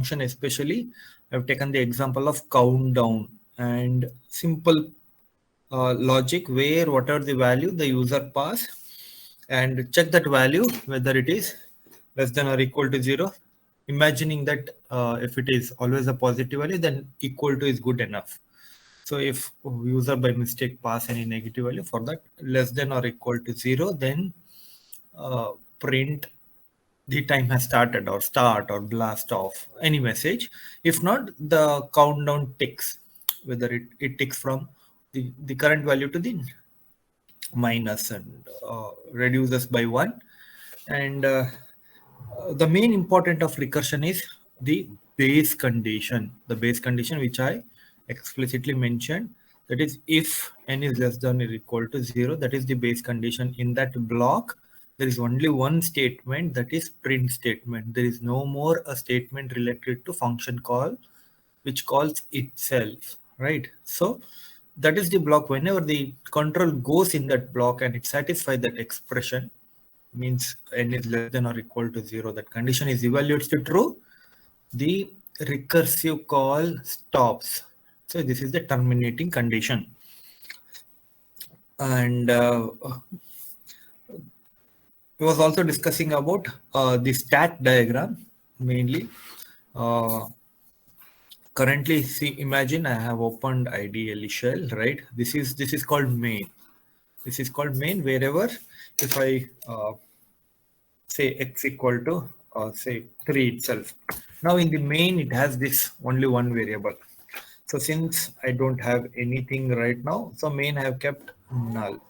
function especially, I've taken the example of countdown and simple logic where whatever the value the user pass and check that value whether it is less than or equal to 0, imagining that if it is always a positive value, then equal to is good enough. So if user by mistake pass any negative value, for that less than or equal to 0, then print the time has started or start or blast off any message. If not, the countdown ticks, whether it ticks from the current value to the minus and reduces by 1. And the main important of recursion is the base condition which I explicitly mentioned, that is if n is less than or equal to 0, that is the base condition. In that block there is only one statement, that is print statement. There is no more a statement related to function call which calls itself, right? So that is the block. Whenever the control goes in that block and it satisfies that expression, means n is less than or equal to 0, that condition is evaluated to true, the recursive call stops. So this is the terminating condition. And we was also discussing about the stack diagram mainly. Currently, see, imagine I have opened IDLE shell, right? This is called main. This is called main. Wherever if I say x equal to say 3 itself. Now in the main it has this only one variable. So since I don't have anything right now, so main I have kept null.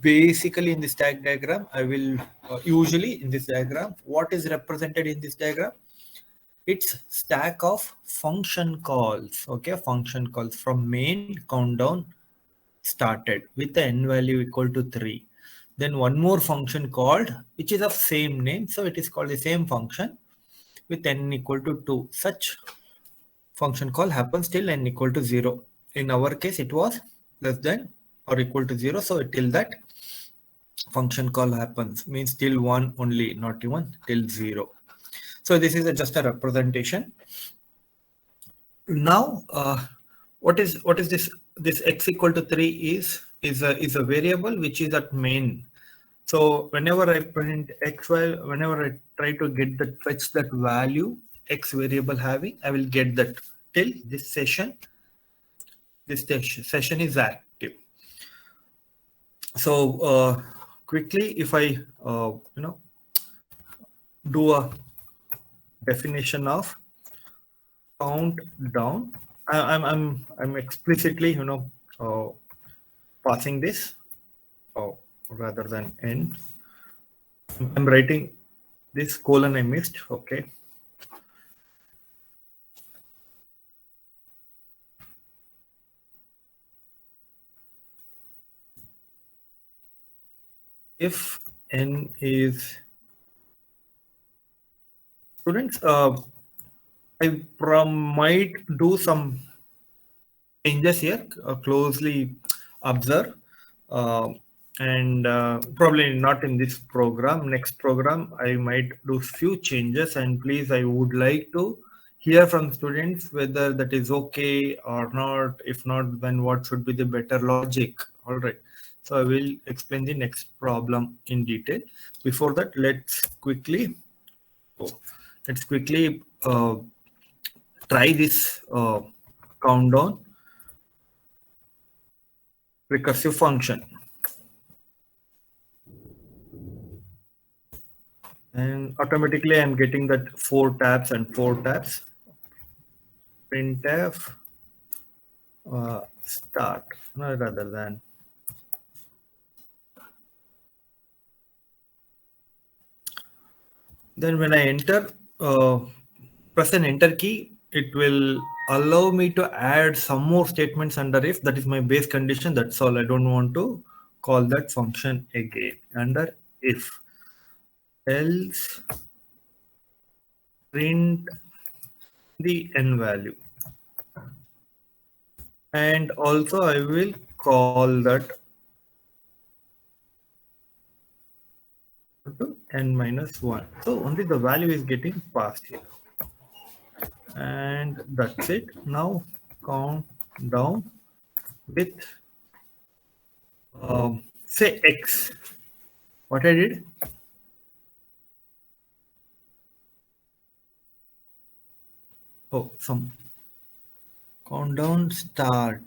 Basically in the stack diagram, I will usually in this diagram, what is represented in this diagram? It's stack of function calls. Okay, function calls from main countdown started with the n value equal to 3. Then one more function called, which is of same name, so it is called the same function with n equal to 2. Such function call happens till n equal to 0. In our case, it was less than or equal to 0, so till that function call happens, means till 1 only, not even till 0. So this is just a representation. Now what is this x equal to 3 is a variable which is at main. So whenever I print x, whenever I try to get that, fetch that value x variable having, I will get that till this session. This session is active. So quickly, if I do a definition of countdown, I'm explicitly passing this rather than n. I'm writing this colon I missed. Okay. If n is students, I might do some changes here. Closely observe. And probably not in this program. Next program, I might do few changes, and please, I would like to hear from students whether that is okay or not. If not, then what should be the better logic? All right. So I will explain the next problem in detail. Before that, let's quickly try this countdown recursive function. And automatically I'm getting that 4 tabs and 4 tabs. Printf start, no, rather than then when I enter, press an enter key, it will allow me to add some more statements under if. That is my base condition. That's all. I don't want to call that function again under if. Else print the n value, and also I will call that to n minus 1. So only the value is getting passed here. and that's it. Now count down with say X. What I did? Oh, some countdown start.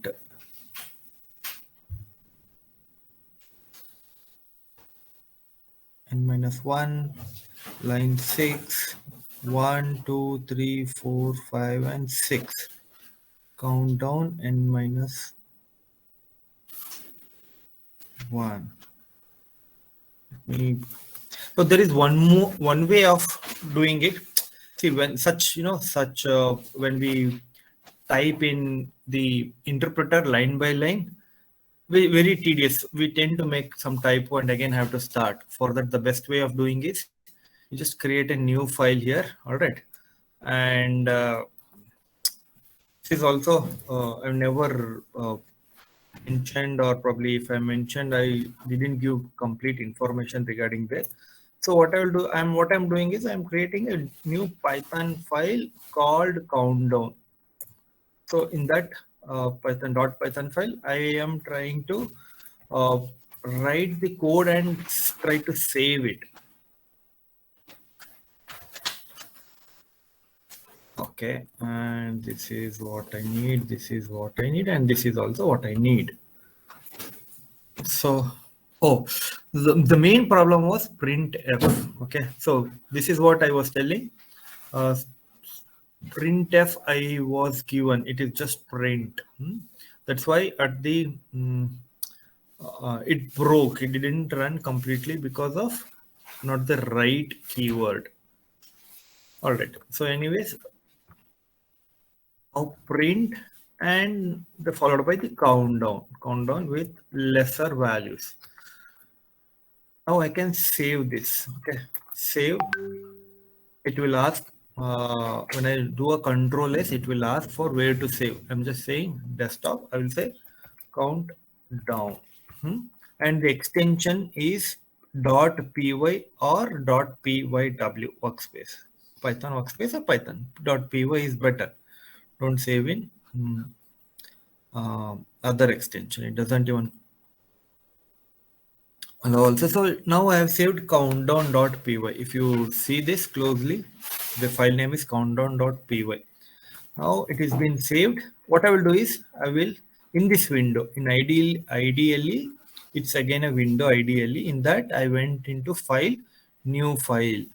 N-1, line 6, 1, 2, 3, 4, 5, and 6. Countdown N-1. So there is one way of doing it. See, when when we type in the interpreter line by line, very tedious. We tend to make some typo and again have to start. For that, the best way of doing is you just create a new file here. All right, and this is also I've never mentioned, or probably if I mentioned, I didn't give complete information regarding this. So what I will do, what I'm doing is I'm creating a new Python file called countdown. So in that Python file, I am trying to uh, write the code and try to save it. Okay, and this is what I need, this is what I need, and this is also what I need. So, the main problem was printf. Okay, so this is what I was telling. Printf I was given, it is just print. That's why at the it broke, it didn't run completely because of not the right keyword. All right, so anyways, now print and followed by the countdown with lesser values. Now I can save this. Okay, save. It will ask when I do a control S, it will ask for where to save. I'm just saying desktop. I will say countdown, and the extension is .py or .pyw workspace. Python workspace or Python .py is better. Don't save in other extension. It doesn't even allow also. So now I have saved countdown.py. If you see this closely, the file name is countdown.py. Now it is been saved. What I will do is I will in this window in ideally it's again a window. Ideally in that I went into file, new file.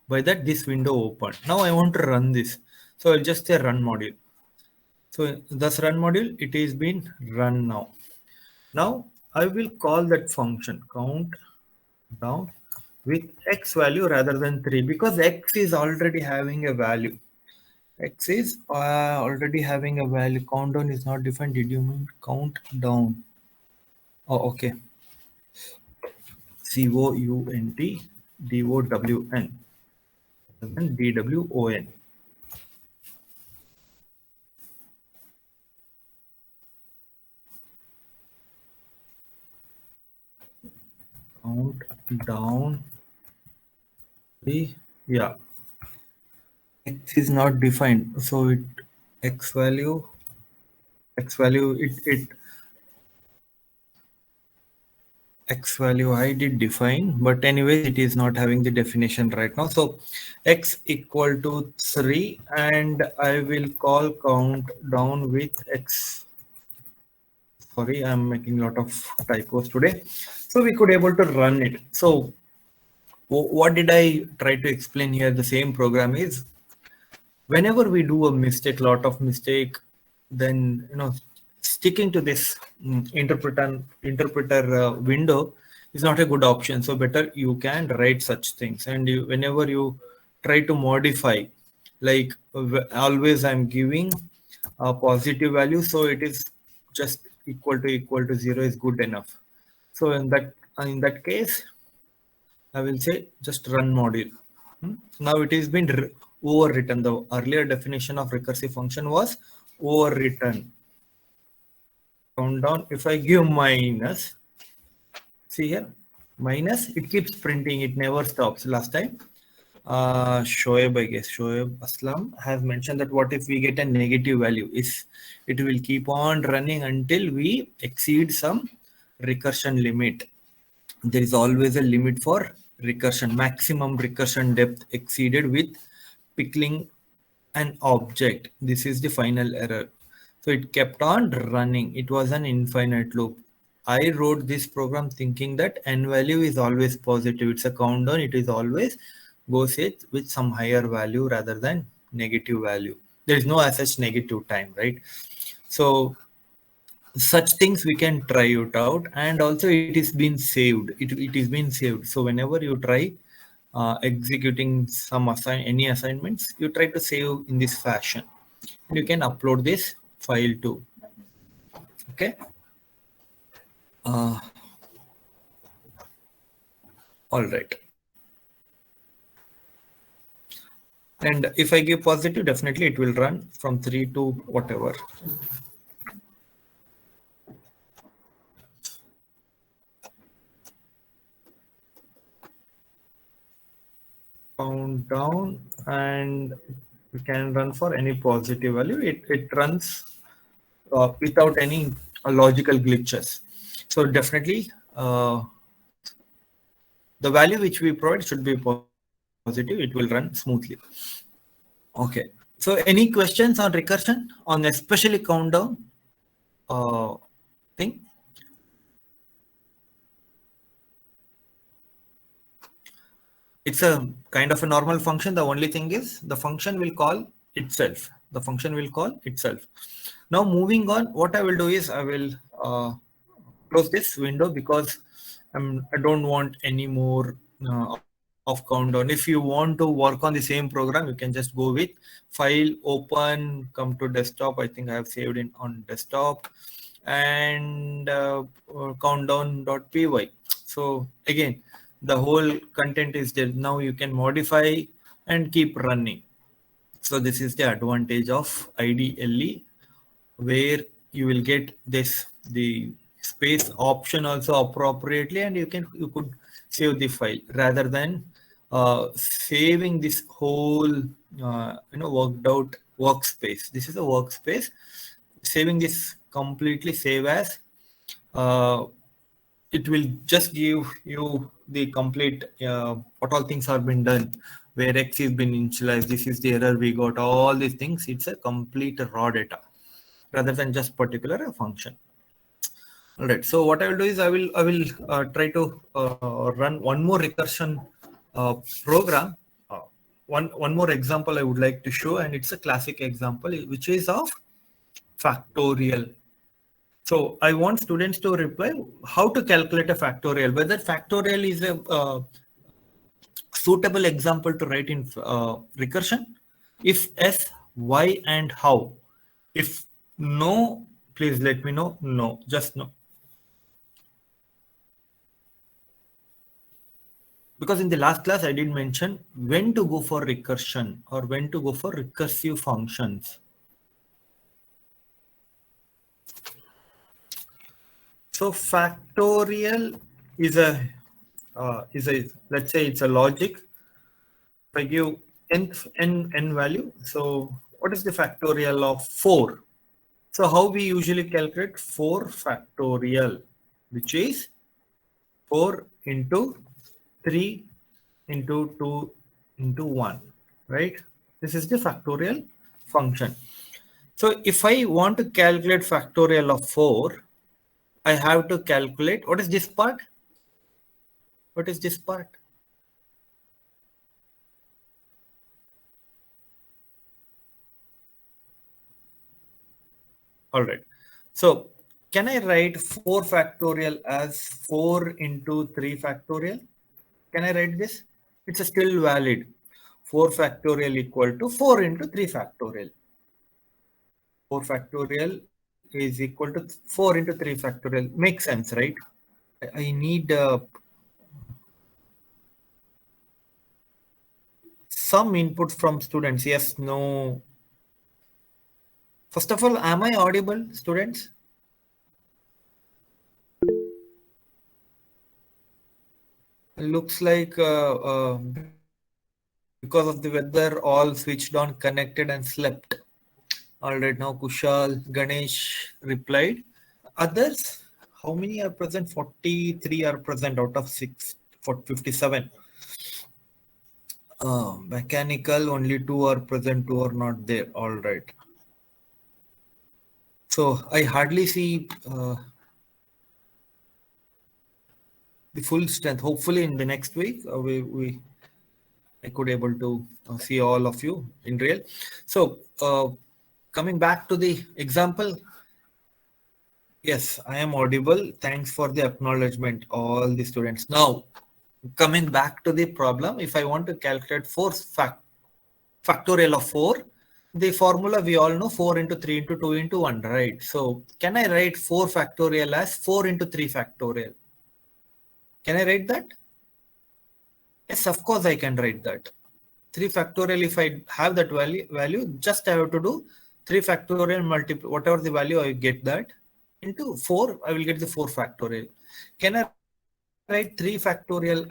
By that this window opened. Now I want to run this. So I'll just say run module. So thus run module, it is been run now. Now I will call that function count down with X value rather than 3 because X is already having a value. X is already having a value. Countdown is not defined. Did you mean count down? Oh, okay. COUNT DOWN DWON. Count down. Yeah. X is not defined, so it X value it X value I did define, but anyways it is not having the definition right now. So X equal to 3 and I will call count down with X. Sorry, I'm making a lot of typos today. So we could able to run it. So what did I try to explain here? The same program is whenever we do a mistake, lot of mistake, then sticking to this interpreter window is not a good option. So better you can write such things, and whenever you try to modify, like always I'm giving a positive value, so it is just equal to 0 is good enough. So in that case I will say just run module. Now it is been overwritten. The earlier definition of recursive function was overwritten. Countdown. If I give minus, see here, minus, it keeps printing. It never stops. Last time, Shoaib, I guess Shoaib Aslam has mentioned that what if we get a negative value? Is it will keep on running until we exceed some recursion limit. There is always a limit for recursion, maximum recursion depth exceeded with pickling an object. This is the final error. So it kept on running. It was an infinite loop. I wrote this program thinking that n value is always positive. It's a countdown. It is always goes it with some higher value rather than negative value. There is no as such negative time, right? So such things we can try it out, and also it is been saved. It is been saved. So whenever you try executing any assignments, you try to save in this fashion. You can upload this file too. Okay. uh, all right. And if I give positive, definitely it will run from 3 to whatever. Countdown, and you can run for any positive value. It runs without any logical glitches. So definitely the value which we provide should be positive. It will run smoothly. Okay. So any questions on recursion, on especially countdown thing? It's a kind of a normal function. The only thing is the function will call itself. The function will call itself. Now moving on, what I will do is I will close this window because I don't want any more of countdown. If you want to work on the same program, you can just go with file, open, come to desktop. I think I have saved it on desktop, and countdown.py. So again, the whole content is there. Now you can modify and keep running. So this is the advantage of IDLE, where you will get the space option also appropriately, and you could save the file rather than saving this whole worked out workspace. This is a workspace. Saving this completely save as, uh, it will just give you the complete what all things have been done, where x is been initialized, this is the error we got, all these things. It's a complete raw data rather than just particular function. All right. So what I will do is I will try to run one more recursion program. One more example I would like to show, and it's a classic example, which is of factorial. So I want students to reply how to calculate a factorial, whether factorial is a suitable example to write in recursion. If yes, why and how. If no, please let me know. No, just no. Because in the last class, I did mention when to go for recursion or when to go for recursive functions. So factorial is a let's say it's a logic. If I give n value, so what is the factorial of 4? So how we usually calculate 4 factorial, which is 4 into 3 into 2 into 1, right? This is the factorial function. So if I want to calculate factorial of 4, I have to calculate, what is this part? What is this part? All right. So can I write 4 factorial as 4 into 3 factorial? Can I write this? It's still valid. 4 factorial equal to 4 into 3 factorial. 4 factorial is equal to 4 into 3 factorial. Makes sense, right? I need some input from students. Yes, no. First of all, am I audible, students? Looks like Because of the weather, all switched on, connected, and slept. All right, now Kushal, Ganesh replied. Others, how many are present? 43 are present out of 6 for 57. Mechanical, only 2 are present, 2 are not there. All right. So I hardly see the full strength. Hopefully, in the next week, I could able to see all of you in real. So coming back to the example, yes, I am audible. Thanks for the acknowledgement, all the students. Now, coming back to the problem, if I want to calculate factorial of 4, the formula we all know 4 into 3 into 2 into 1, right? So can I write 4 factorial as 4 into 3 factorial? Can I write that? Yes, of course I can write that. 3 factorial, if I have that value, just I have to do 3 factorial multiple, whatever the value I get that, into 4, I will get the 4 factorial. Can I write 3 factorial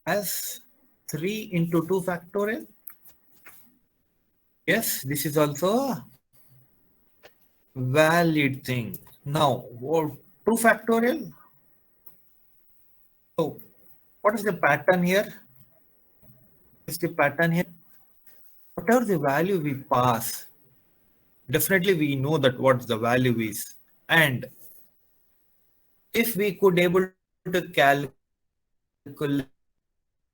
as 3 into 2 factorial? Yes, this is also a valid thing. Now, 2 factorial. So, what is the pattern here? Is the pattern here? Whatever the value we pass, definitely we know that what the value is. And if we could able to calculate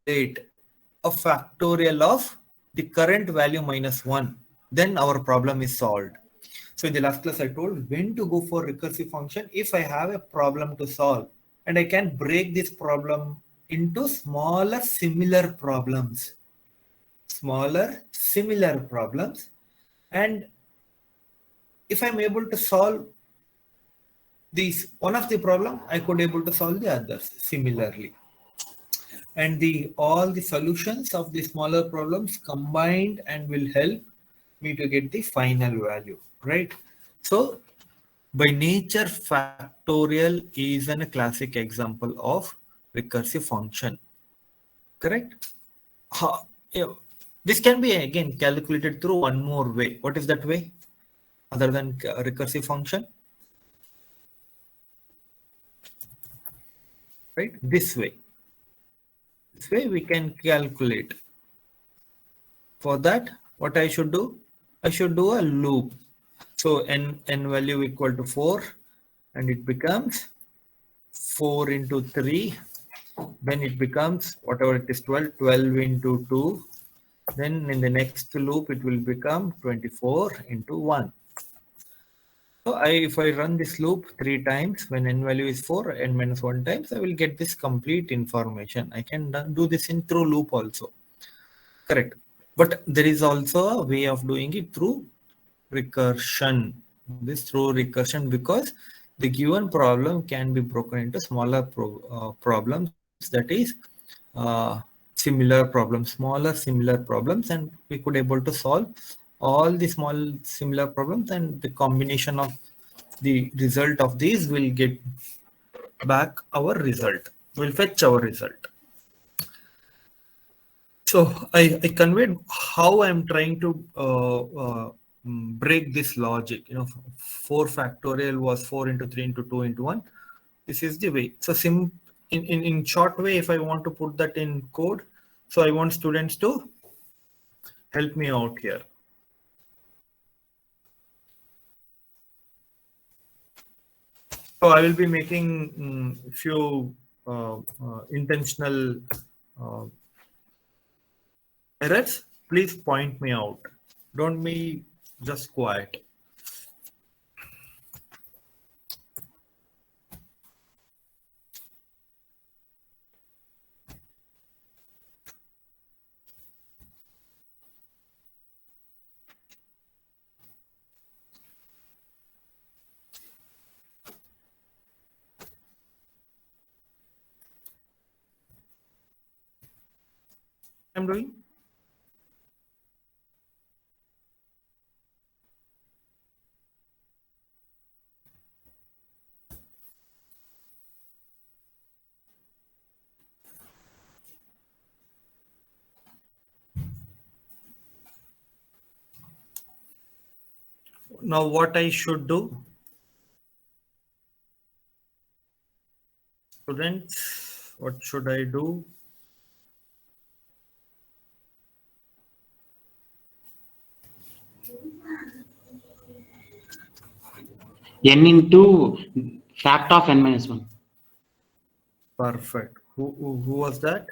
a factorial of the current value minus 1, then our problem is solved. So in the last class, I told when to go for recursive function if I have a problem to solve and I can break this problem into smaller similar problems. Smaller similar problems. And if I'm able to solve these one of the problem, I could able to solve the others similarly. And the all the solutions of the smaller problems combined and will help me to get the final value, right? So by nature, factorial is a classic example of recursive function, correct? Yeah. This can be again calculated through one more way. What is that way other than recursive function? Right, this way. This way we can calculate. For that, what I should do? I should do a loop. So n value equal to 4 and it becomes 4 into 3. Then it becomes whatever it is 12, 12 into 2. Then in the next loop it will become 24 into 1. So if I run this loop 3 times when n value is 4, n minus 1 times, I will get this complete information. I can do this in through loop also. Correct. But there is also a way of doing it through recursion. This through recursion because the given problem can be broken into smaller problems, that is smaller similar problems, and we could able to solve all the small similar problems, and the combination of the result of these will get back our result, will fetch our result. So I conveyed how I'm trying to break this logic. 4 factorial was 4 into 3 into 2 into 1. This is the way. So in short way, if I want to put that in code, so I want students to help me out here. So I will be making few intentional errors. Please point me out. Don't be just quiet. I'm doing. now what I should do, students, what should I do? N into fact of n minus 1. Perfect. Who was that?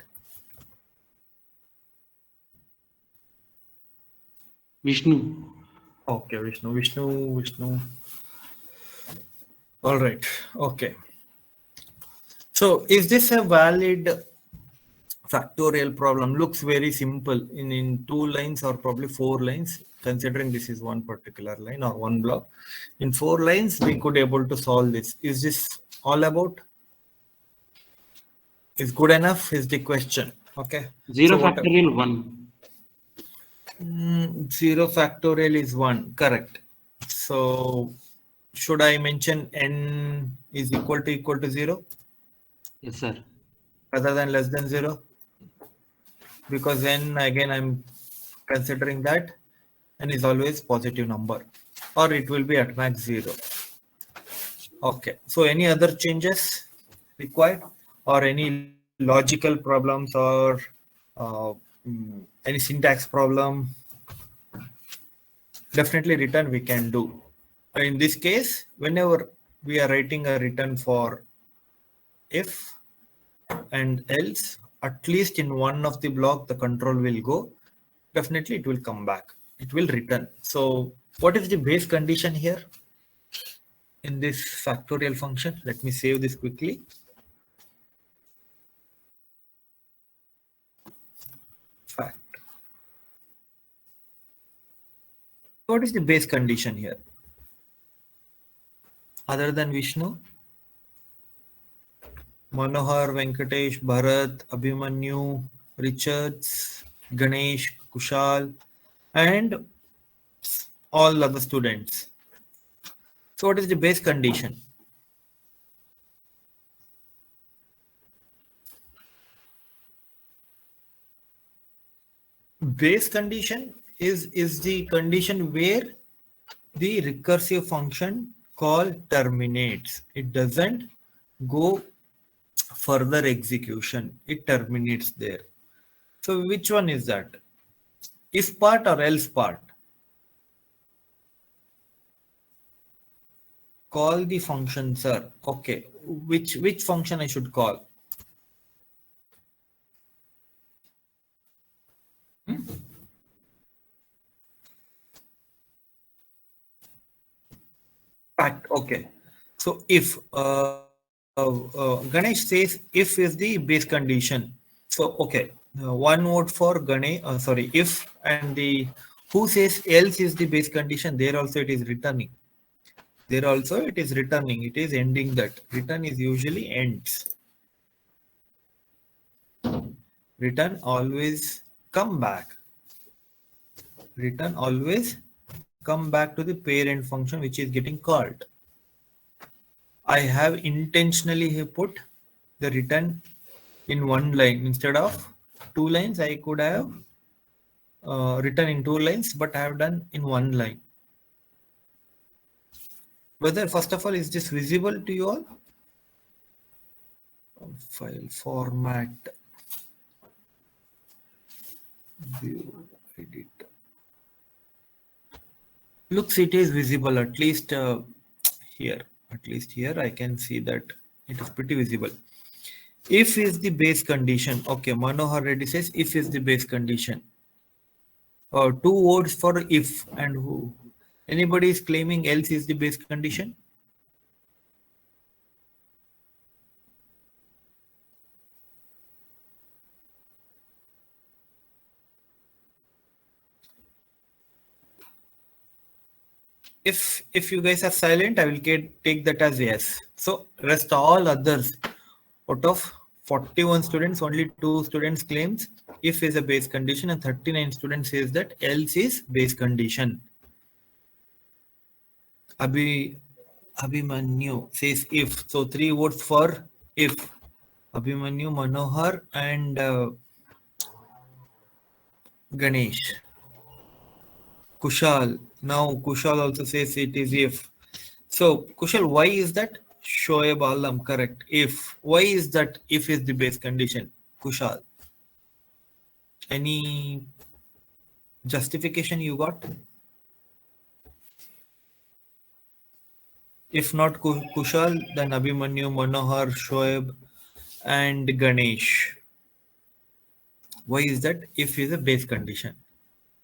Vishnu. Okay, Vishnu. All right. Okay. So is this a valid factorial problem? Looks very simple in 2 lines or probably 4 lines, considering this is one particular line or one block. In 4 lines, we could able to solve this. Is this all about? Is good enough is the question. Okay. 0 So what? factorial 1. 0 factorial is 1. Correct. So should I mention n is equal to 0 Yes, sir. rather than less than 0? Because n, again, I'm considering that n is always positive number, or it will be at max 0. Okay. So any other changes required, or any logical problems, or any syntax problem? Definitely return we can do. In this case, whenever we are writing a return for if and else, at least in one of the block the control will go. Definitely it will come back, it will return. So what is the base condition here in this factorial function? Let me save this quickly. Fact. What is the base condition here other than Vishnu? Manohar, Venkatesh, Bharat, Abhimanyu, Richards, Ganesh, Kushal, and all other students. So what is the base condition? Base condition is the condition where the recursive function call terminates. It doesn't go further execution. It terminates there. So which one is that? If part or else part? Call the function, sir. Okay. Which function I should call? Fact. Okay. So if Ganesh says if is the base condition. So okay, one vote for Ganesh. Sorry, if, and the who says else is the base condition. There also it is returning. There also it is returning. It is ending that. Return is usually ends. Return always come back. Return always come back to the parent function which is getting called. I have intentionally put the return in one line instead of 2 lines. I could have written in 2 lines, but I have done in one line. Whether, first of all, is this visible to you all? File format, view, edit. Looks it is visible, at least here. At least here I can see that it is pretty visible. If is the base condition. Okay, Manohar Reddy says if is the base condition. 2 words for if, and who? Anybody is claiming else is the base condition? If you guys are silent, I will take that as yes. So rest all others, out of 41 students, only 2 students claims if is a base condition, and 39 students says that else is base condition. Abhimanyu says if. So 3 votes for if. Abhimanyu, Manohar, and Ganesh. Kushal Now Kushal also says it is if. So Kushal, why is that? Shoaib Alam, correct. If. Why is that if is the base condition? Kushal. Any justification you got? If not Kushal, then Abhimanyu, Manohar, Shoaib, and Ganesh. Why is that? If is a base condition.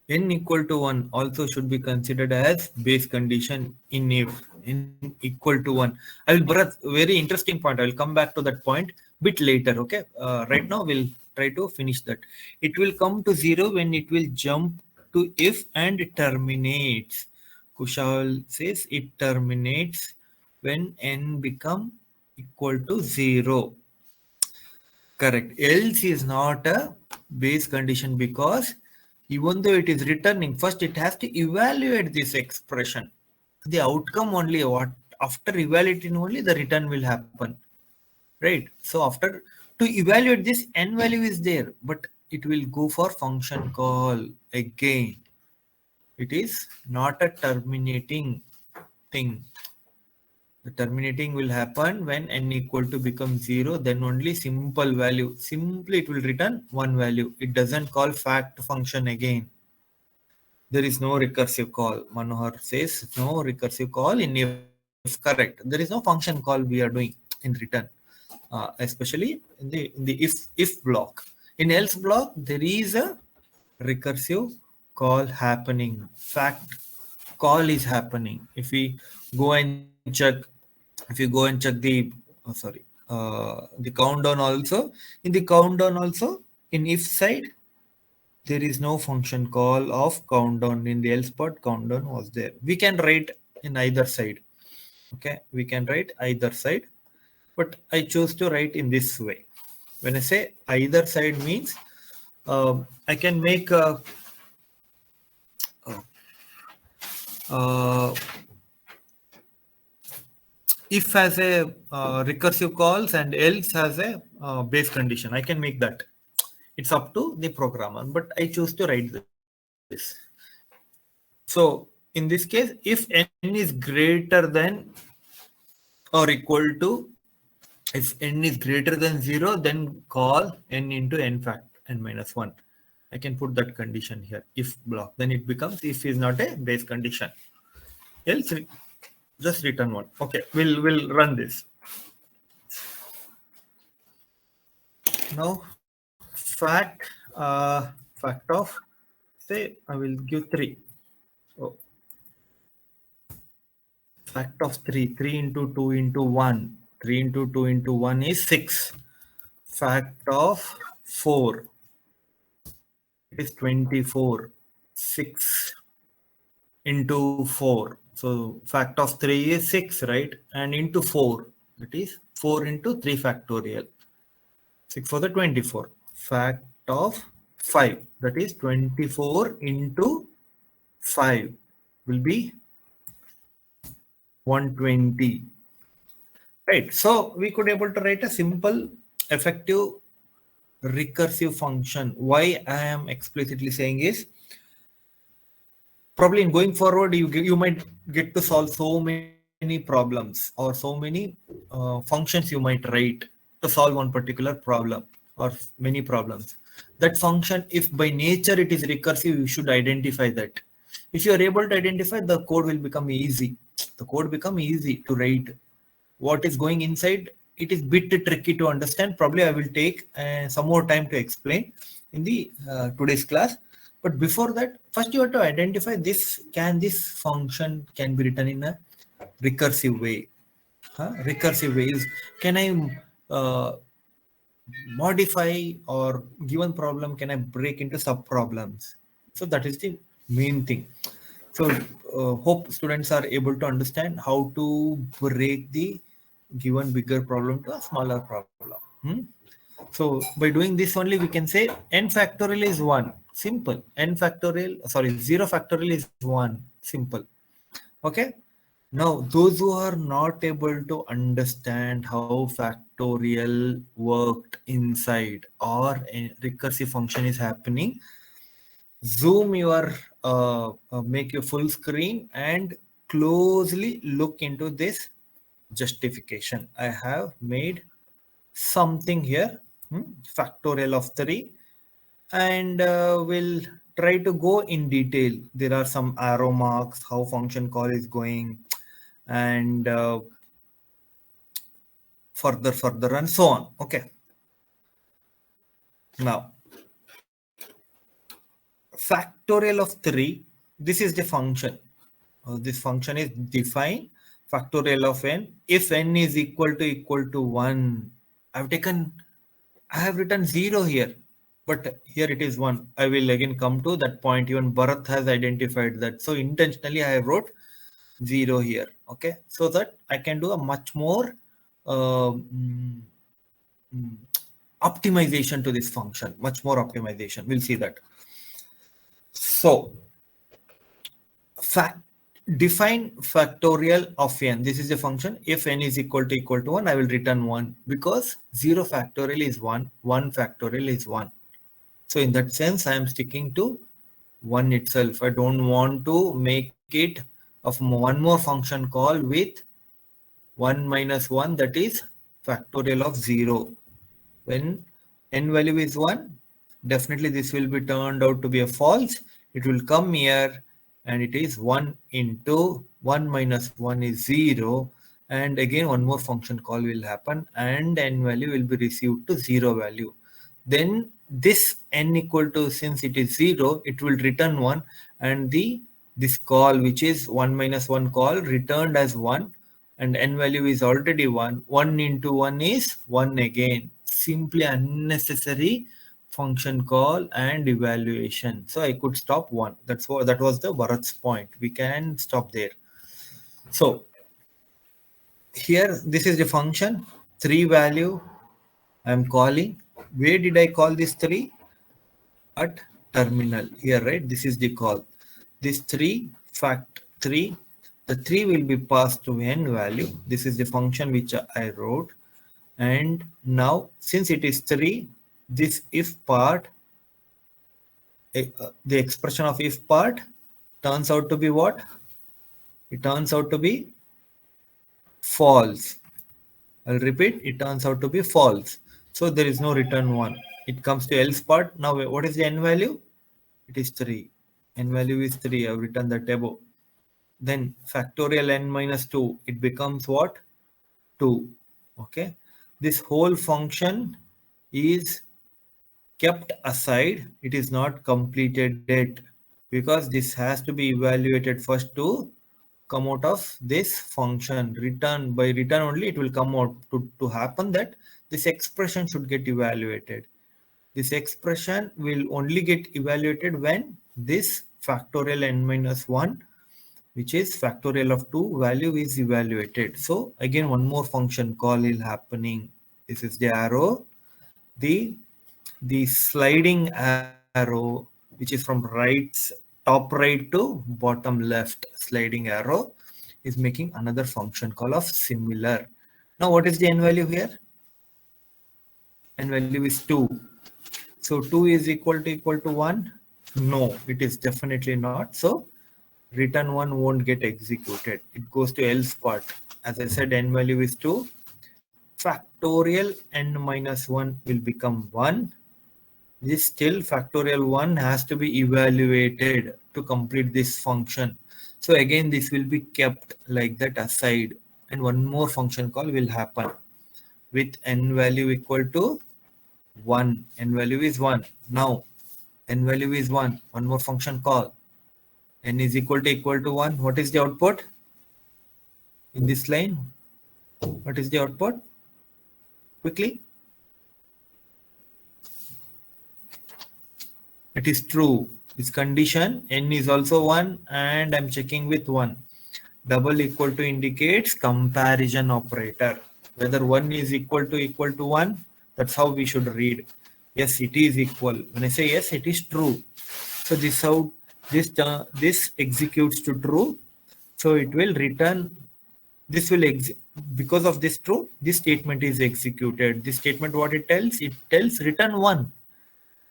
N equal to 1 also should be considered as base condition in if n equal to 1. I will bring very interesting point. I will come back to that point bit later. Okay. Right now we'll try to finish that. It will come to 0 when it will jump to if and terminates. Kushal says it terminates when n become equal to 0. Correct. Else is not a base condition because even though it is returning, first it has to evaluate this expression. The outcome only what after evaluating only the return will happen. Right. So after to evaluate this n value is there, but it will go for function call again. It is not a terminating thing. The terminating will happen when n equal to become 0, then only simple value. Simply it will return one value. It doesn't call fact function again. There is no recursive call. Manohar says no recursive call in if correct. There is no function call we are doing in return, especially in the if block. In else block there is a recursive call happening. Fact call is happening. If we go and check, the the countdown also. In the countdown also, in if side there is no function call of countdown. In the else part countdown was there. We can write in either side. Okay, we can write either side, but I choose to write in this way. When I say either side means I can make uh, if has a recursive calls and else has a base condition. I can make that. It's up to the programmer, but I choose to write this. So in this case, if n is greater than or equal to, if n is greater than 0, then call n into n fact n minus 1. I can put that condition here, if block. Then it becomes if is not a base condition. Else just return 1. Okay, we'll run this. Now fact of, say I will give 3. Oh, fact of 3 into 2 into 1. 3 into 2 into 1 is 6. Fact of 4 is 24. 6 into 4. So fact of 3 is 6, right? And into 4, that is 4 into 3 factorial. 6 for the 24. Fact of 5, that is 24 into 5 will be 120. Right. So we could able to write a simple effective recursive function. Why I am explicitly saying is probably in going forward you might get to solve so many problems or so many functions you might write to solve one particular problem or many problems. That function, if by nature it is recursive, you should identify that. If you are able to identify, the code will become easy. The code become easy to write. What is going inside, it is bit tricky to understand. Probably I will take some more time to explain in the today's class. But before that, first you have to identify this function can be written in a recursive way. Recursive way is, can I modify, or given problem can I break into sub problems? So that is the main thing. So hope students are able to understand how to break the given bigger problem to a smaller problem. So by doing this only we can say n factorial is 1. Simple. N factorial, sorry, 0 factorial is 1. Simple. Okay. Now, those who are not able to understand how factorial worked inside or a recursive function is happening, zoom your make you full screen and closely look into this justification. I have made something here, factorial of 3, and we'll try to go in detail. There are some arrow marks, how function call is going, and further and so on. Okay. Now, factorial of 3, this is the function. This function is define factorial of n if n is equal to 1. I have written 0 here, but here it is 1. I will again come to that point. Even Bharat has identified that. So intentionally I have wrote 0 here. Okay. So that I can do a much more optimization to this function, much more optimization. We'll see that. So define factorial of n. This is a function. If n is equal to 1, I will return 1 because 0 factorial is 1, 1 factorial is 1. So in that sense, I am sticking to 1 itself. I don't want to make it of one more function call with 1 minus 1, that is factorial of 0. When n value is 1, definitely this will be turned out to be a false. It will come here and it is 1 into 1 minus 1 is 0. And again, one more function call will happen and n value will be received to 0 value. Then this n equal to, since it is 0, it will return 1, and this call, which is 1 minus 1 call, returned as 1, and n value is already 1. 1 into 1 is 1 again. Simply unnecessary function call and evaluation. So I could stop 1. That was the Bharat's point. We can stop there. So here, this is the function 3 value I'm calling. Where did I call this 3? At terminal here, right? This is the call. This 3, fact 3, the 3 will be passed to n value. This is the function which I wrote. And now, since it is 3, this if part, the expression of if part turns out to be what? It turns out to be false. I'll repeat, it turns out to be false. So there is no return 1. It comes to else part. Now, what is the n value? It is 3. N value is 3. I've written that above. Then factorial n minus 2, it becomes what? 2. Okay. This whole function is kept aside. It is not completed yet because this has to be evaluated first to come out of this function. By return only, it will come out to happen that this expression should get evaluated. This expression will only get evaluated when this factorial n minus 1, which is factorial of 2 value, is evaluated. So again, one more function call is happening. This is the arrow. The sliding arrow, which is from top right to bottom left, sliding arrow is making another function call of similar. Now, what is the n value here? N value is 2. So 2 is equal to 1? No, it is definitely not. So return 1 won't get executed. It goes to else part. As I said, n value is 2. Factorial n minus 1 will become 1. This still factorial 1 has to be evaluated to complete this function. So again, this will be kept like that aside. And one more function call will happen with n value equal to 1. N value is 1. Now, n value is 1. One more function call. N is equal to 1. What is the output? In this line, what is the output? Quickly. It is true. This condition, n is also 1 and I'm checking with 1. Double equal to indicates comparison operator. Whether 1 is equal to 1, that's how we should read. Yes, it is equal. When I say yes, it is true. So this executes to true. So it will return, because of this true, this statement is executed. This statement, what it tells? It tells return 1.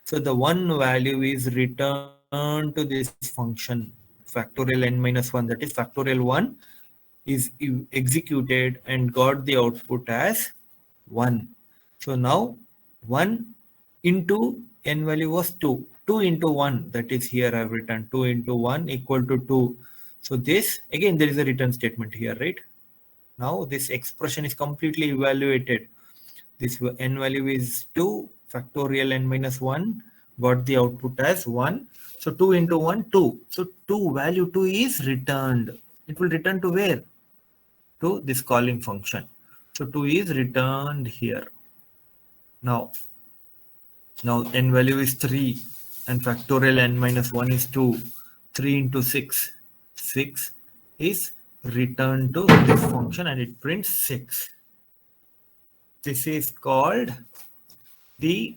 So the 1 value is returned return to this function factorial n minus 1, that is factorial 1 is executed and got the output as 1. So now 1 into n value was 2. 2 into 1, that is here I have written 2 into 1 equal to 2. So this, again there is a return statement here, right? Now this expression is completely evaluated. This n value is 2, factorial n minus 1, got the output as 1. So 2 into 1, 2. So 2, value 2 is returned. It will return to where? To this calling function. So 2 is returned here. Now n value is 3 and factorial n minus 1 is 2. 3 into 6. 6 is returned to this function and it prints 6. This is called the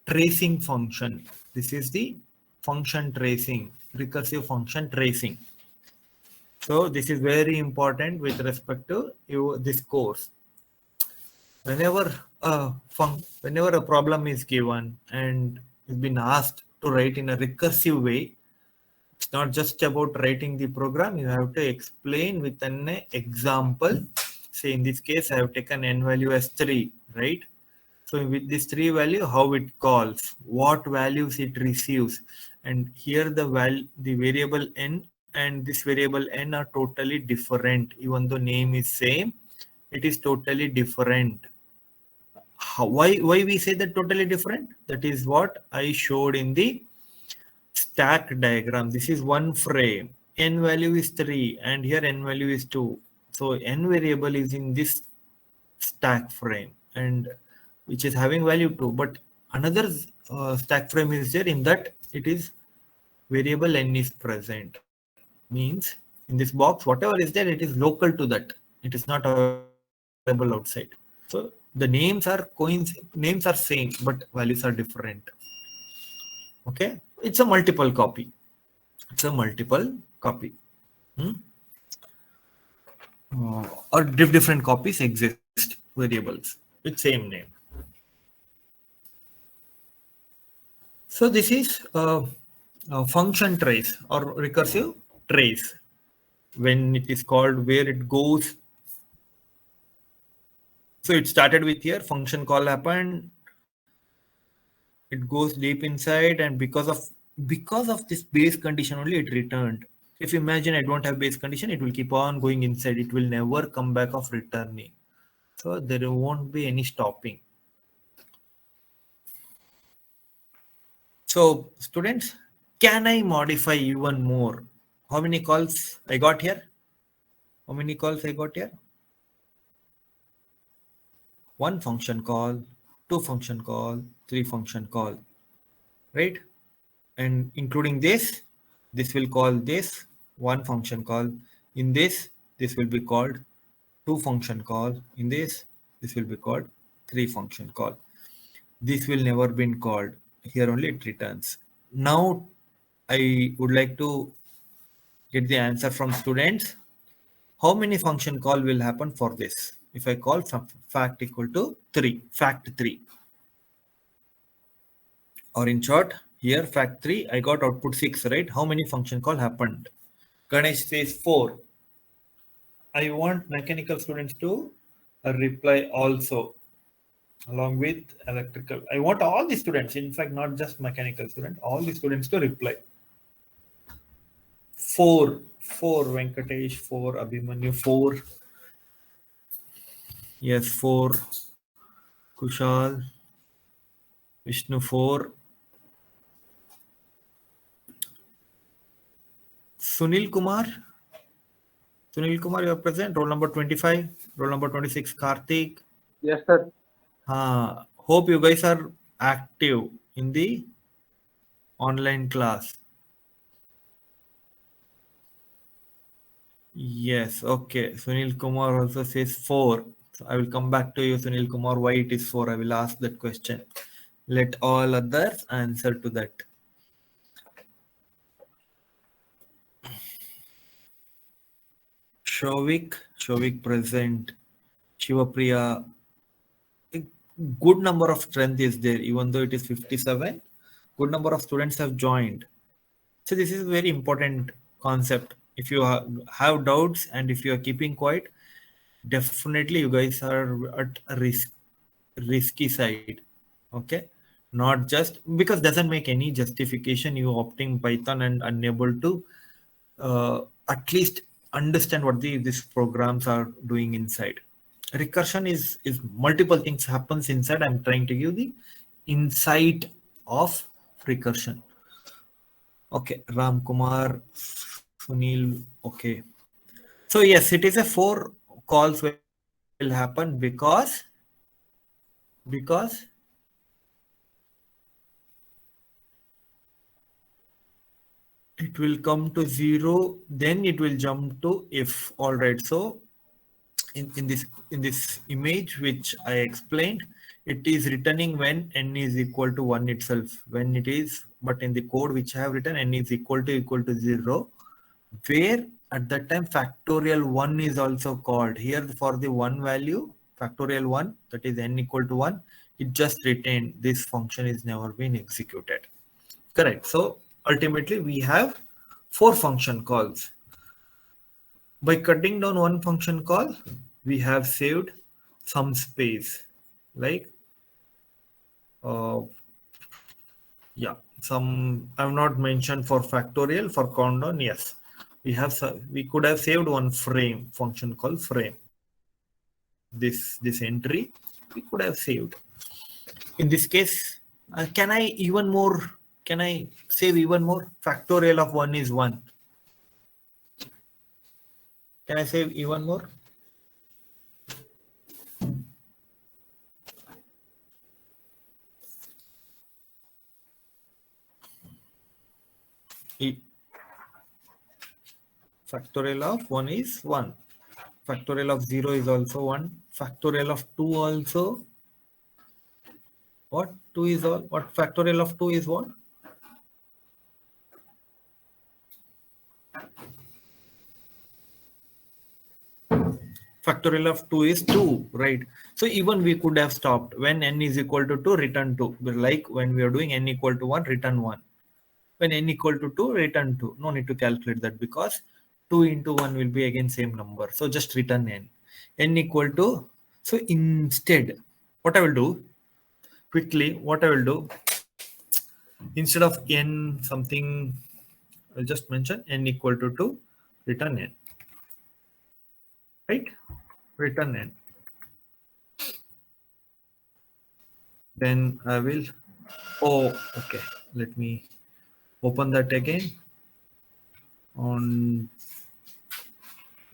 tracing function. This is the function tracing, recursive function tracing. So this is very important with respect to this course. Whenever a problem is given and is been asked to write in a recursive way, it's not just about writing the program. You have to explain with an example. Say in this case, I have taken n value as 3, right? So with this 3 value, how it calls, what values it receives, and here the variable n and this variable n are totally different. Even though name is same, it is totally different. Why we say that totally different? That is what I showed in the stack diagram. This is one frame. N value is 3 and here n value is 2. So n variable is in this stack frame and which is having value 2. But another stack frame is there, in that it is variable n is present. Means in this box, whatever is there, it is local to that. It is not available outside. So the names are same, but values are different. Okay, it's a multiple copy. Or different copies exist, variables with same name. So this is a function trace or recursive trace. When it is called, where it goes. So it started with here, function call happened. It goes deep inside, and because of this base condition only, it returned. If you imagine I don't have base condition, it will keep on going inside. It will never come back of returning. So there won't be any stopping. So students, can I modify even more? How many calls I got here? One function call, two function call, three function call, right? And including this will call this one function call. In this will be called two function call. In this will be called three function call. This will never been called. Here only it returns. Now I would like to get the answer from students. How many function call will happen for this? If I call fact equal to 3, fact 3. Or in short, here fact 3, I got output 6, right? How many function call happened? Ganesh says 4. I want mechanical students to reply also, along with electrical. I want all the students, in fact, not just mechanical students, all the students to reply. 4, Venkatesh, 4, Abhimanyu, 4. Yes, 4. Kushal, Vishnu, 4. Sunil Kumar, you are present. Roll number 25, roll number 26, Karthik. Yes, sir. Hope you guys are active in the online class. Yes, okay. Sunil Kumar also says 4. So I will come back to you, Sunil Kumar, why it is 4. I will ask that question. Let all others answer to that. Shovik present. Shivapriya. A good number of strength is there, even though it is 57. Good number of students have joined. So this is a very important concept. If you have doubts and if you are keeping quiet, definitely you guys are at a risky side. Okay, not just because doesn't make any justification you opting Python and unable to at least understand what these programs are doing inside. Recursion is multiple things happens inside. I'm trying to give the insight of recursion. Okay, Ram Kumar, Sunil. Okay, so yes, it is a 4 calls will happen because it will come to 0, then it will jump to if. All right, so in this image which I explained, it is returning when n is equal to 1 itself. When it is, but in the code which I have written, n is equal to 0, where at that time factorial 1 is also called. Here for the 1 value, factorial 1, that is n equal to 1, it just retained. This function is never been executed. Correct. So ultimately we have 4 function calls. By cutting down one function call, we have saved some space, like yeah, some I've not mentioned for factorial. For countdown, yes, we could have saved one frame function called frame. This entry we could have saved. In this case, can I even more? Can I save even more? Factorial of 1 is 1. Can I save even more? Factorial of 1 is 1. Factorial of 0 is also 1. Factorial of 2 also. What? 2 is all. What factorial of 2 is what? Factorial of 2 is 2, right? So even we could have stopped when n is equal to 2, return 2. Like when we are doing n equal to 1, return 1. When n equal to 2, return 2. No need to calculate that because 2 into 1 will be again same number. So just return n. N equal to, so instead, what I will do, quickly, what I will do, instead of n something, I'll just mention n equal to 2, return n. Right? Return n. Then I will, okay, let me open that again on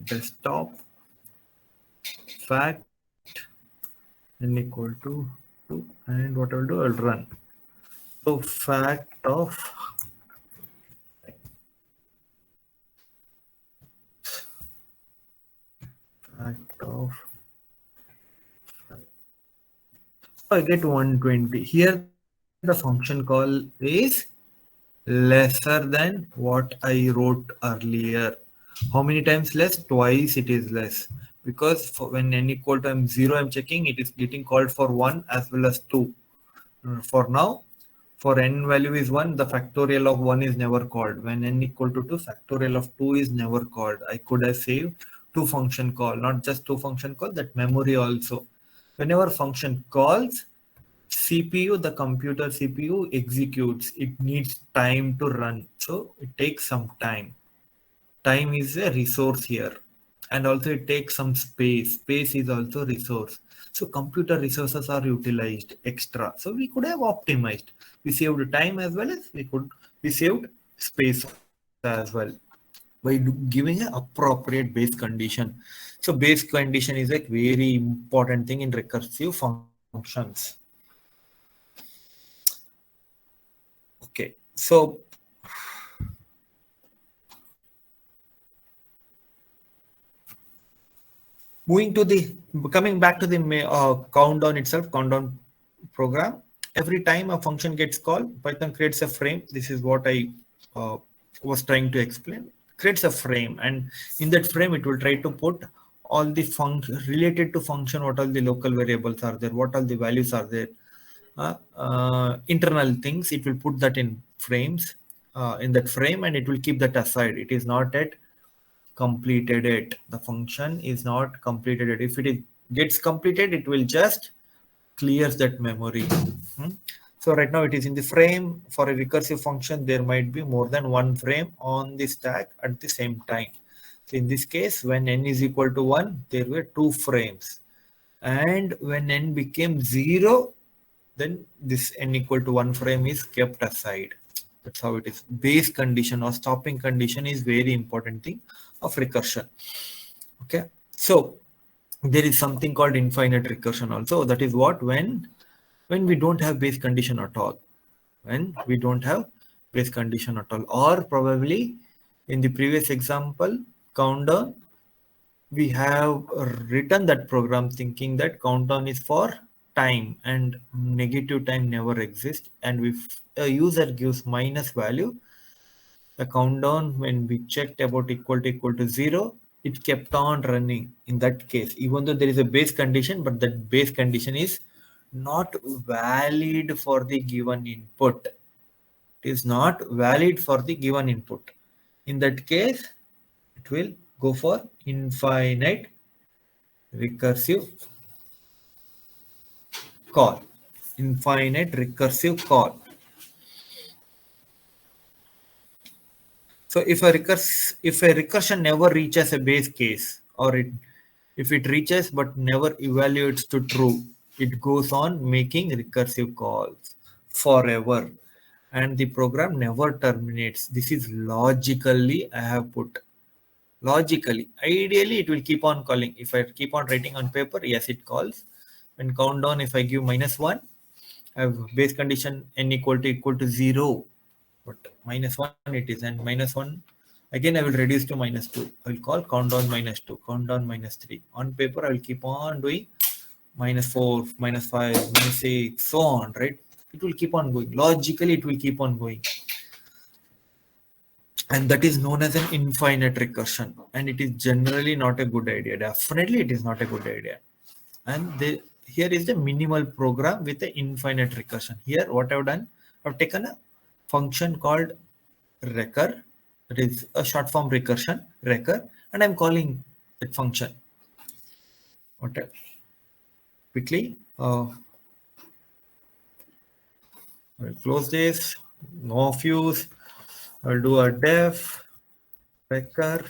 desktop. Fact n equal to 2, and what I'll do, I'll run. So fact of I get 120. Here the function call is lesser than what I wrote earlier. How many times less? Twice it is less. Because when n equal to 0, I'm checking, it is getting called for 1 as well as 2. For now, for n value is 1, the factorial of 1 is never called. When n equal to 2, factorial of 2 is never called. I could have saved 2 function call, not just 2 function call, that memory also. Whenever function calls, CPU, the computer CPU executes. It needs time to run. So it takes some time. Time is a resource here. And also it takes some space. Space is also resource. So computer resources are utilized extra. So we could have optimized. We saved time as well as we saved space as well by giving an appropriate base condition. So base condition is a very important thing in recursive functions. Okay, so coming back to the countdown itself, countdown program. Every time a function gets called, Python creates a frame. This is what I was trying to explain. Creates a frame, and in that frame, it will try to put all the function related to function. What all the local variables are there? What all the values are there? Internal things. It will put that in frames. in that frame, and it will keep that aside. It is not yet completed it. The function is not completed it. If gets completed, it will just clears that memory. So right now it is in the frame. For a recursive function, there might be more than one frame on the stack at the same time. So in this case, when n is equal to 1, there were 2 frames. And when n became 0, then this n equal to 1 frame is kept aside. That's how it is. Base condition or stopping condition is very important thing of recursion. Okay. So there is something called infinite recursion also. That is what when we don't have base condition at all. When we don't have base condition at all. Or probably in the previous example, countdown, we have written that program thinking that countdown is for time and negative time never exists. And if a user gives minus value, the countdown, when we checked about equal to 0, it kept on running in that case, even though there is a base condition, but that base condition is not valid for the given input. It is not valid for the given input. In that case, it will go for infinite recursive call. Infinite recursive call. So if a recursion never reaches a base case, or if it reaches but never evaluates to true, it goes on making recursive calls forever, and the program never terminates. This is logically I have put. Logically, ideally it will keep on calling. If I keep on writing on paper, yes, it calls. When countdown, if I give -1, I have base condition n equal to 0, but -1 it is, and -1 again I will reduce to -2. I will call countdown -2, countdown -3. On paper, I will keep on doing -4, -5, -6, so on, right? It will keep on going. Logically, it will keep on going. And that is known as an infinite recursion. And it is generally not a good idea. Definitely, it is not a good idea. And here is the minimal program with the infinite recursion. Here, what I've done, I've taken a function called recur. That is a short form recursion, recur, and I'm calling that function. Okay. Quickly, I'll close this. No fuse. I'll do a def recur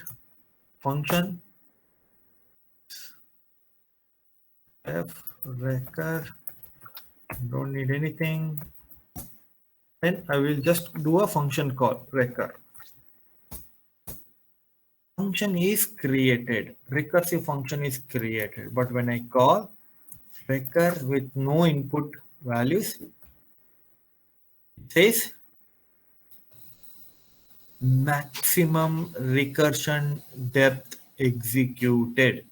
function. Def recur. Don't need anything. Then I will just do a function call recur. Function is created, recursive function is created, but when I call recur with no input values, it says maximum recursion depth executed,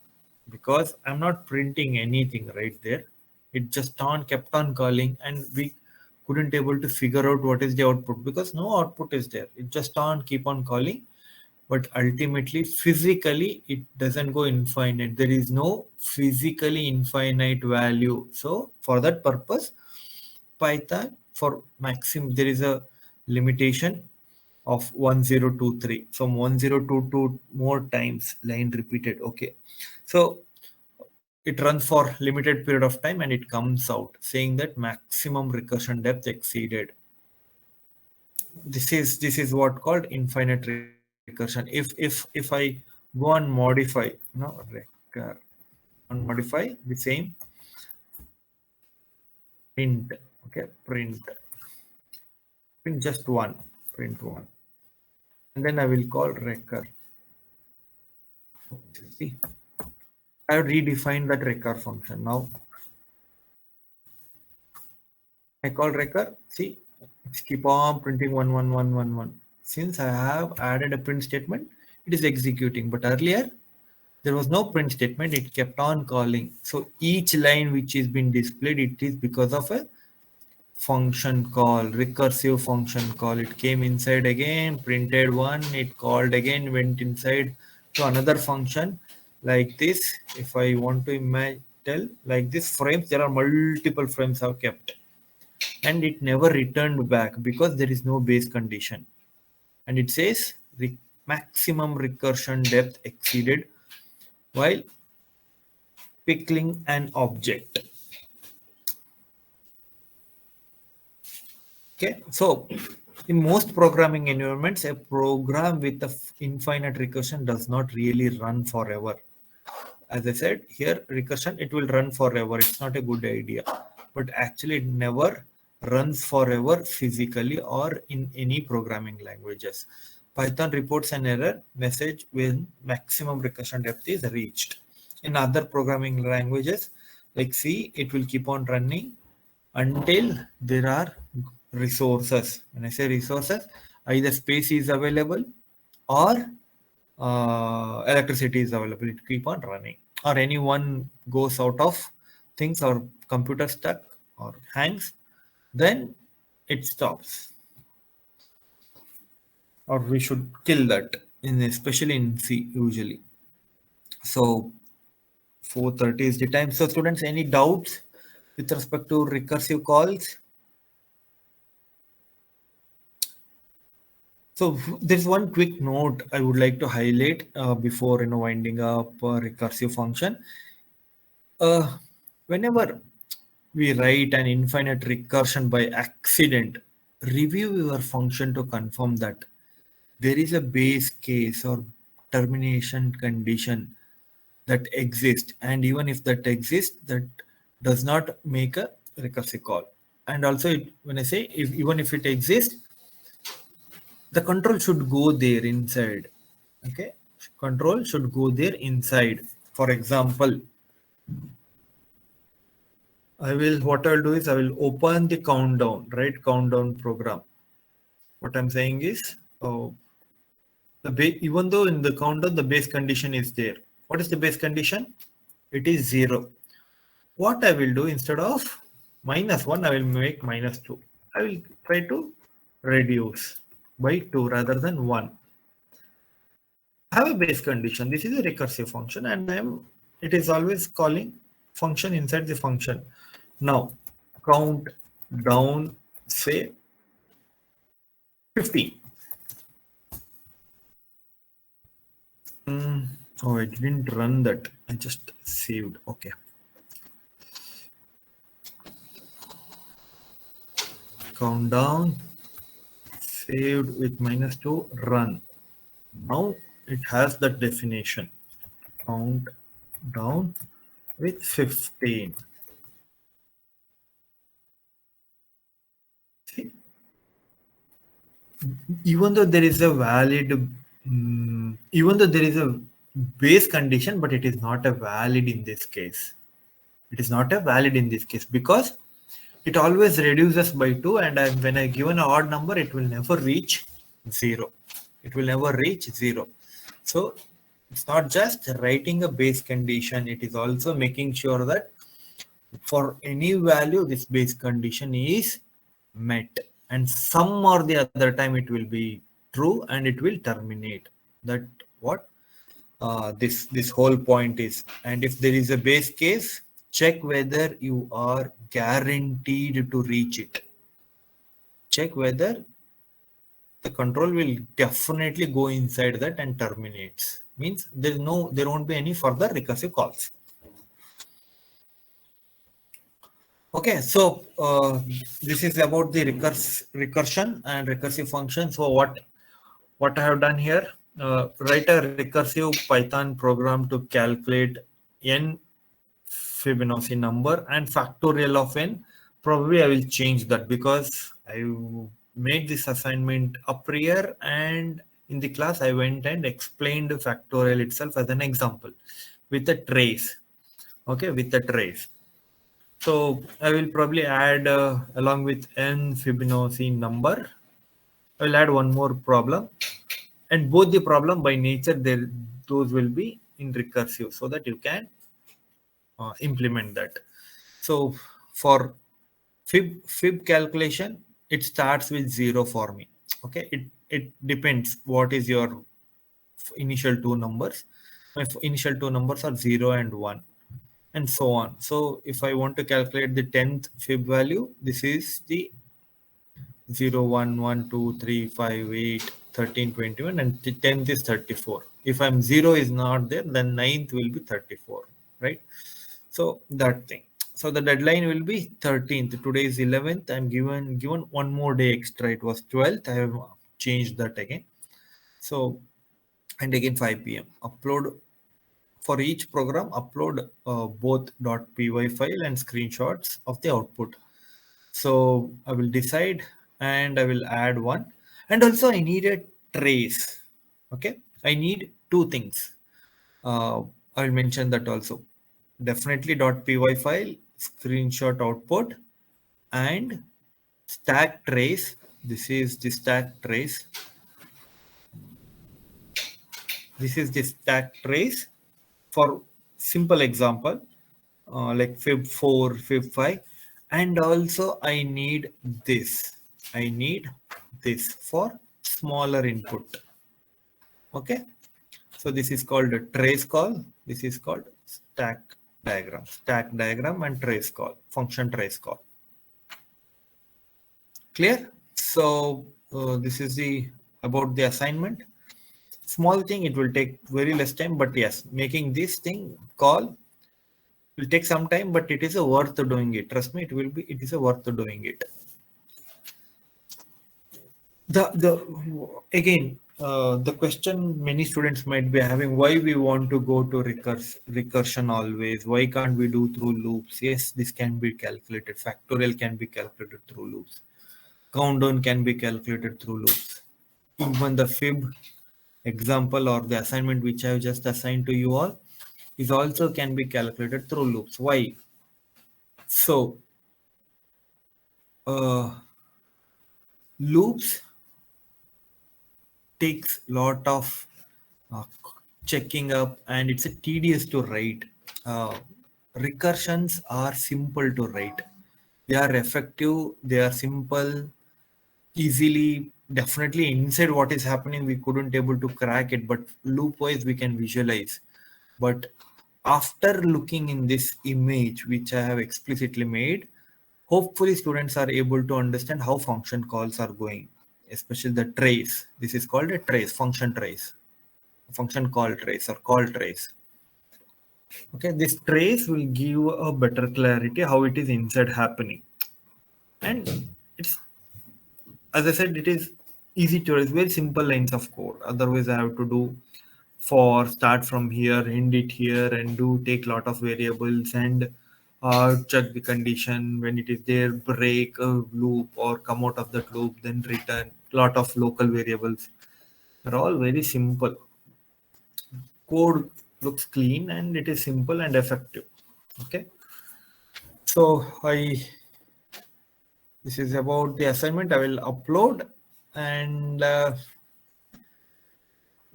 because I'm not printing anything right there. It just kept on calling, and we couldn't able to figure out what is the output because no output is there. It just keep on calling. But ultimately, physically, it doesn't go infinite. There is no physically infinite value. So for that purpose, Python for maximum, there is a limitation of 1023. From 1022 more times line repeated. Okay. So it runs for limited period of time and it comes out saying that maximum recursion depth exceeded. This is what called infinite recursion. If I go and modify recur and modify the same print, okay, print just print one, and then I will call recur. See, I have redefined that recur function. Now I call recur. See, it's keep on printing 11111. Since I have added a print statement, it is executing. But earlier, there was no print statement. It kept on calling. So each line which is been displayed, it is because of a function call, recursive function call. It came inside again, printed one, it called again, went inside to another function like this. If I want to tell like this frames, there are multiple frames I've kept. And it never returned back because there is no base condition. and it says maximum recursion depth exceeded while pickling an object. Okay, so in most programming environments, a program with a infinite recursion does not really run forever. As I said here, recursion, it will run forever. It's not a good idea, but actually it never runs forever physically or in any programming languages. Python reports an error message when maximum recursion depth is reached. In other programming languages like C, it will keep on running until there are resources. When I say resources, either space is available or electricity is available. It keep on running, or anyone goes out of things or computer stuck or hangs, then it stops. Or we should kill that, in especially in C usually. So 4:30 is the time. So students, any doubts with respect to recursive calls? So there's one quick note I would like to highlight before winding up a recursive function. Whenever we write an infinite recursion by accident, review your function to confirm that there is a base case or termination condition that exists, and even if that exists, that does not make a recursive call. And also, when I say even if it exists, the control should go there inside. Okay, control should go there inside. For example, what I'll do is I will open the countdown, right? Countdown program. What I'm saying is, even though in the countdown the base condition is there. What is the base condition? It is 0. What I will do, instead of -1, I will make -2. I will try to reduce by 2 rather than 1. I have a base condition. This is a recursive function, and it is always calling function inside the function. Now count down, say 50. Oh, I didn't run that. I just saved. Okay. Count down, saved with -2, run. Now it has that definition. Count down with 15. See? Even though there is a even though there is a base condition, but it is not a valid in this case. It is not a valid in this case because it always reduces by 2, and when I give an odd number, it will never reach 0. It will never reach 0. So it's not just writing a base condition, it is also making sure that for any value, this base condition is met, and some or the other time it will be true and it will terminate. That what this whole point is. And if there is a base case, check whether you are guaranteed to reach it. Check whether the control will definitely go inside that and terminates. Means there won't be any further recursive calls. Okay, so this is about the recursion and recursive function. So what I have done here, write a recursive Python program to calculate n Fibonacci number and factorial of n. Probably I will change that because I made this assignment up here, and in the class I went and explained factorial itself as an example with a trace. Okay, with a trace. So I will probably add along with n Fibonacci number, I will add one more problem, and both the problem by nature those will be in recursive, so that you can implement that. So for fib calculation, it starts with 0 for me. Okay, it depends what is your initial two numbers. My initial two numbers are 0 and 1, and so on. So if I want to calculate the 10th fib value, this is the 0 1 1 2 3 5 8 13, 21, and 10th is 34. If I'm 0 is not there, then 9th will be 34, right? So that thing. So the deadline will be 13th. Today is 11th. I'm given one more day extra. It was 12th. I have changed that again. So, and again 5 p.m. Upload for each program. Upload both .py file and screenshots of the output. So I will decide and I will add one. And also I need a trace. Okay. I need two things. I will mention that also. Definitely .py file, screenshot output, and stack trace. This is the stack trace. This is the stack trace for simple example, like fib4, fib5. And also I need this. I need this for smaller input. Okay. So this is called a trace call. This is called stack diagram and trace call, function trace call. Clear? So this is the about the assignment. Small thing, it will take very less time, but yes, making this thing call will take some time, but it is a worth doing it. Trust me, it is a worth doing it. The question many students might be having, why we want to go to recursion always? Why can't we do through loops? Yes, this can be calculated. Factorial can be calculated through loops. Countdown can be calculated through loops. Even the fib example or the assignment which I have just assigned to you all is also can be calculated through loops. Why? So, loops takes lot of checking up and it's a tedious to write. Recursions are simple to write. They are effective, they are simple, easily, definitely inside what is happening we couldn't able to crack it, but loop wise we can visualize. But after looking in this image which I have explicitly made, hopefully students are able to understand how function calls are going, especially the trace. This is called a trace, function trace, function call trace or call trace. Okay, this trace will give a better clarity how it is inside happening. And it's, as I said, it is easy to, it's very simple lines of code. Otherwise, I have to do for start from here, end it here, and do take lot of variables and check the condition when it is there, break a loop or come out of that loop, then return lot of local variables. They're all very simple. Code looks clean and it is simple and effective. Okay. So this is about the assignment. I will upload and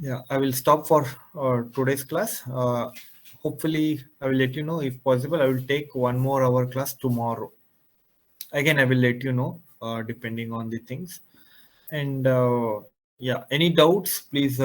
yeah, I will stop for today's class. Hopefully, I will let you know if possible. I will take 1 more hour class tomorrow. Again, I will let you know depending on the things. And yeah, any doubts, please